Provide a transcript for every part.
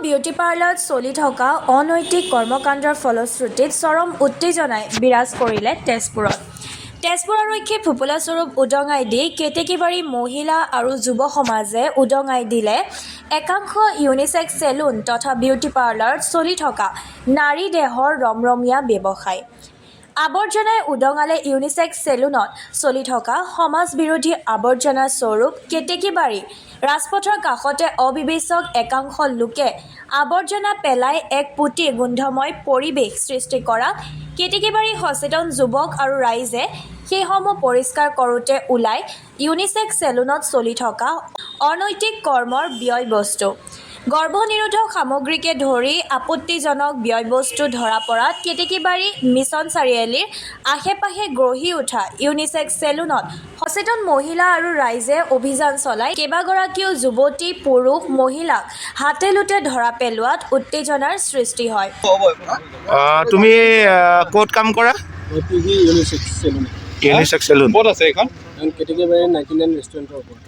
Beauty পাৰ্লাৰত চলি থকা অনৈতিক কৰ্মকাণ্ডৰ ফলশ্ৰুতিত চৰম উত্তেজনাই বিৰাজ কৰিলে তেজপুৰত। তেজপুৰ আৰক্ষীয়ে ফোঁপোলাস্বৰূপ উদঙাই দি কেতেকীবাৰী মহিলা আৰু যুৱ সমাজে উদঙাই দিলে একাংশ ইউনিছেক্স চেলুন তথা বিউটি পাৰ্লাৰত চলি থকা নাৰী দেহৰ ৰমৰমীয়া ব্যৱসায়। আৱৰ্জনাই উদঙালে ইউনিছেক্স চেলুনত চলি থকা সমাজ বিৰোধী আৱৰ্জনা স্বৰূপ কেতেকীবাৰী ৰাজপথৰ কাষতে অবিবেচক একাংশ লোকে আৱৰ্জনা পেলাই এক পুতি গোন্ধময় পৰিৱেশ সৃষ্টি কৰা কেতেকীবাৰী সচেতন যুৱক আৰু ৰাইজে সেইসমূহ পৰিষ্কাৰ কৰোঁতে ওলাই ইউনিছেক্স চেলুনত চলি থকা অনৈতিক কৰ্মৰ ব্যয়বস্তু। গৰ্ভনিৰোধক সামগ্ৰীকে ধৰি আপত্তিজনক ব্যয়বস্তু ধৰা পৰাত কেতেকীবাৰী মিছন চাৰিআলিৰ আশে-পাশে গঢ়ি উঠা ইউনিছেক্স চেলুনত সচেতন মহিলা আৰু ৰাইজে অভিযান চলাই কেইবাগৰাকীও যুৱতী পুৰুষ মহিলাক হাতে লোটে ধৰা পেলোৱাত উত্তেজনাৰ সৃষ্টি হয়। তুমি ক'ত কাম কৰা? ইউনিছেক্স চেলুন ক'ত আছে এইখন? কেতেকীবাৰী 99 ৰেষ্টুৰেণ্টৰ ওপৰত।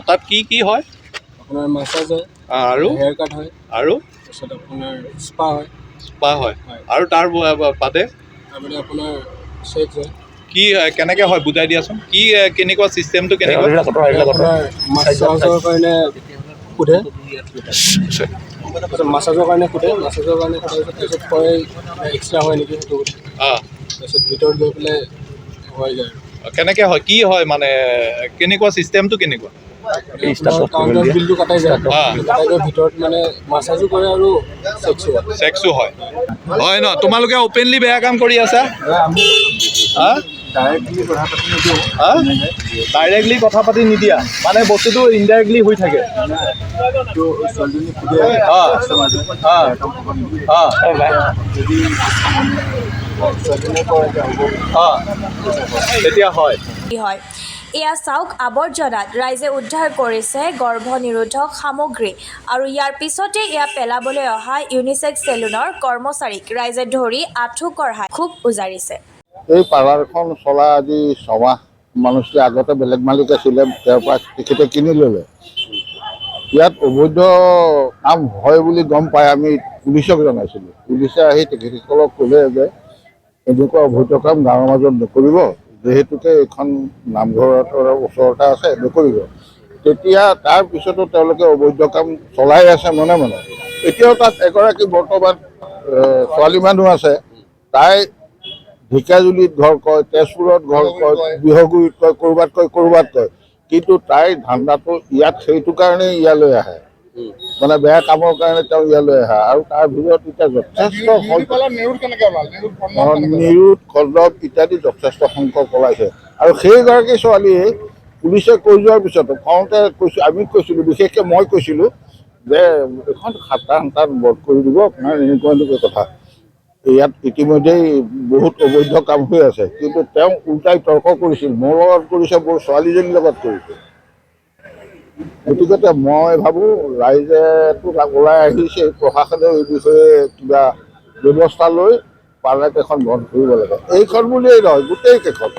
তাত কি হয়? আপোনাৰ মাছাজ হয় আৰু হেয়াৰ কাট হয় আৰু তাৰপিছত আপোনাৰ স্পা হয় স্পা হয় আৰু তাৰ বাদে তাৰপিছত আপোনাৰ চেক্স হয়। কি কেনেকৈ হয় বুজাই দিয়াচোন। কি কেনেকুৱা চিষ্টেমটো কেনেকুৱা? আপোনাৰ মাছাজৰ কাৰণে সোধে, মাছাজৰ কাৰণে সোধে, মাছাজৰ কাৰণে সোধাৰ পিছত কয় এক্সট্ৰা হয় নেকি সেইটো সোধে। তাৰপিছত ভিতৰত গৈ পেলাই হৈ যায়। কেনেকৈ হয় কি হয় মানে কেনেকুৱা চিষ্টেমটো কেনেকুৱা? কাউণ্টাৰ বিলটো কাটাই যায়, কাটাই গৈ ভিতৰত মানে মাছাজো কৰে আৰু চেক্সো হয় হয় ন? তোমালোকে অপেনলি বেয়া কাম কৰি আছা? ডাইৰেক্টলি কথা পাতি নিদিয়া মানে বস্তুটো ইনডাইৰেক্টলি হৈ থাকে। তেতিয়া হয়। এয়া চাওক, আৱৰ্জনাত ৰাইজে উদ্ধাৰ কৰিছে গৰ্ভনিৰোধক সামগ্ৰী আৰু ইয়াৰ পিছতে এয়া পেলাবলৈ অহা ইউনিছেক্স চেলুনৰ কৰ্মচাৰীক ৰাইজে ধৰি আঁঠু কঢ়াই ক্ষোভ উজাৰিছে। এই পাৰ্লাৰখন চলা আজি 6 মাহ মানুহটোৱে আগতে বেলেগ মালিক আছিলে, তেওঁৰ পৰা তেখেতে কিনি ল'লে। ইয়াত অবৈধ কাম হয় বুলি গম পাই আমি পুলিচক জনাইছিলোঁ। পুলিচে আহি তেখেতসকলক ক'লে যে এনেকুৱা অবৈধ কাম গাঁৱৰ মাজত নকৰিব, যিহেতুকে এইখন নামঘৰৰ ওচৰতে আছে, নকৰিব। তেতিয়া তাৰপিছতো তেওঁলোকে অবৈধ কাম চলাই আছে মনে মনে। এতিয়াও তাত এগৰাকী বৰ্তমান ছোৱালী মানুহ আছে, তাই ঢেকিয়াজুলিত ঘৰ কয়, তেজপুৰত ঘৰ কয়, বিহগুৰিত কয়, ক'ৰবাত কয়, কিন্তু তাইৰ ধান্দাটো ইয়াত সেইটো কাৰণেই ইয়ালৈ আহে, মানে বেয়া কামৰ কাৰণে তেওঁ ইয়ালৈ আহে। আৰু তাৰ ভিতৰত এতিয়া যথেষ্ট নিৰুদ খণ্ডক ইত্যাদি যথেষ্ট সংখ্যক পলাইছে। আৰু সেইগৰাকী ছোৱালীয়ে পুলিচে কৈ যোৱাৰ পিছতো কওঁতে কৈছোঁ, আমি কৈছিলোঁ, বিশেষকৈ মই কৈছিলোঁ যে এখন সাতটা বধ কৰি দিব আপোনাৰ, এনেকুৱা কথা। ইয়াত ইতিমধ্যেই বহুত অবৈধ কাম হৈ আছে, কিন্তু তেওঁ উল্টাই তৰ্ক কৰিছিল, মোৰ লগত কৰিছে, মোৰ ছোৱালীজনীৰ লগত কৰিছে। গতিকে মই ভাবোঁ ৰাইজেতো ওলাই আহিছে, প্ৰশাসনেও এই বিষয়ে কিবা ব্যৱস্থা লৈ পাৰ্লাৰকেইখন বন্ধ কৰিব লাগে। এইখন বুলিয়েই নহয়, গোটেই কেইখন।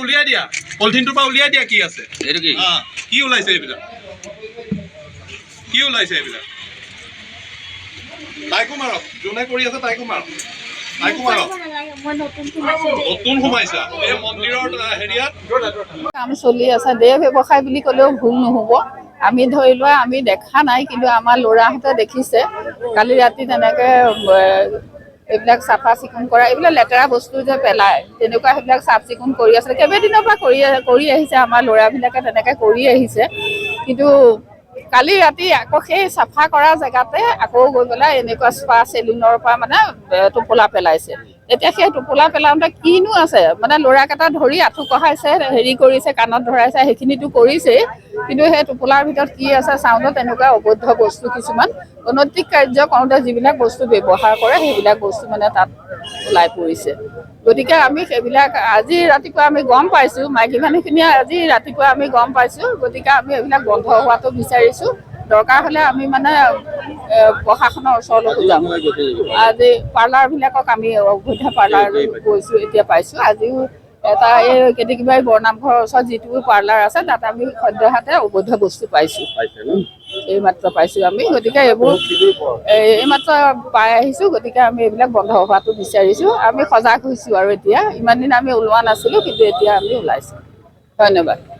উলিয়াই দিয়া, পলিথিনটোৰ পৰা উলিয়াই দিয়া। কি আছে এইটো? কি ওলাইছে এইবিলাক? কি ওলাইছে এইবিলাক? তাইকো মাৰক, যোনে কৰি আছে তাইকো মাৰক, তাইকো মাৰক। নতুন সোমাইছা এই মন্দিৰৰ হেৰিয়াত? কাম চলি আছে, দেহ ব্যৱসায় বুলি ক'লেও ভুল নহ'ব। আমি ধৰি লোৱা আমি দেখা নাই, কিন্তু আমাৰ ল'ৰাহঁতে দেখিছে কালি ৰাতি তেনেকৈ এইবিলাক চাফা চিকুণ কৰা, এইবিলাক লেতেৰা বস্তু যে পেলায় তেনেকুৱা সেইবিলাক চাফ চিকুণ কৰি আছে। কেইবাদিনৰ পৰা কৰি আহিছে আমাৰ ল'ৰাবিলাকে, তেনেকৈ কৰি আহিছে। কিন্তু কালি ৰাতি আকৌ সেই চাফা কৰা জেগাতে আকৌ গৈ পেলাই এনেকুৱা স্পা চেলুনৰ পৰা মানে টোপোলা পেলাইছে। এতিয়া সেই টোপোলা পেলাওঁতে কিনো আছে মানে ল'ৰাকেইটা ধৰি আঁঠু কঢ়াইছে হেৰি কৰিছে কাণত ধৰাইছে সেইখিনিতো কৰিছেই কিন্তু সেই টোপোলাৰ ভিতৰত কি আছে চাউণ্ডত তেনেকুৱা অবৈধ বস্তু কিছুমান অনৈতিক কাৰ্য কৰোঁতে যিবিলাক বস্তু ব্যৱহাৰ কৰে সেইবিলাক বস্তু মানে তাত ওলাই পৰিছে গতিকে আমি সেইবিলাক আজি ৰাতিপুৱা আমি গম পাইছোঁ মাইকী মানুহখিনিয়ে আজি ৰাতিপুৱা আমি গম পাইছোঁ গতিকে আমি এইবিলাক বন্ধ হোৱাটো বিচাৰিছোঁ দৰকাৰ হ'লে আমি মানে প্ৰশাসনৰ ওচৰলৈকো যাম আজি পাৰ্লাৰবিলাকক আমি অবৈধ পাৰ্লাৰ গৈছোঁ এতিয়া পাইছোঁ আজিও এটা এই কেতেকীবাৰী বৰনামঘৰৰ ওচৰত যিটো পাৰ্লাৰ আছে তাত আমি সদ্যহতে অবৈধ বস্তু পাইছোঁ এইমাত্ৰ পাইছোঁ আমি গতিকে এইবোৰ এইমাত্ৰ পাই আহিছোঁ গতিকে আমি এইবিলাক বন্ধ হোৱাটো বিচাৰিছোঁ আমি সজাগ হৈছোঁ আৰু এতিয়া ইমান দিন আমি ওলোৱা নাছিলোঁ কিন্তু এতিয়া আমি ওলাইছোঁ ধন্যবাদ